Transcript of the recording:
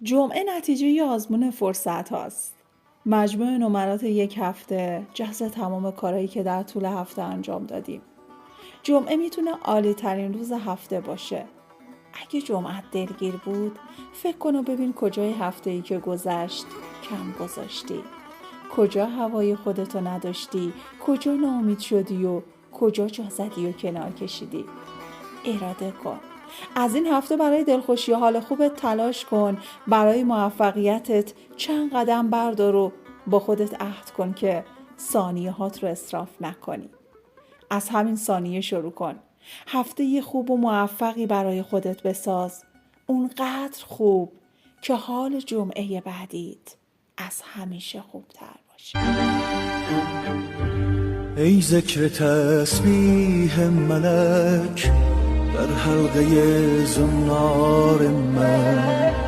جمعه نتیجه ی آزمون فرصت هاست. مجموع نمرات یک هفته جذر تمام کارهایی که در طول هفته انجام دادیم. جمعه میتونه عالی ترین روز هفته باشه. اگه جمعه دلگیر بود، فکر کن و ببین کجای هفته‌ای که گذشت کم گذاشتی. کجا هوای خودتو نداشتی، کجا ناامید شدی و کجا جا زدی و کنار کشیدی. اراده کن. از این هفته برای دلخوشی و حال خوبت تلاش کن. برای موفقیتت چند قدم بردار و با خودت عهد کن که ثانیه هات رو اسراف نکنی. از همین ثانیه شروع کن. هفته خوب و موفقی برای خودت بساز. اونقدر خوب که حال جمعه بعدیت از همیشه خوبتر باشه. ای ذکر تسبیح ملک در حلقه زنار من،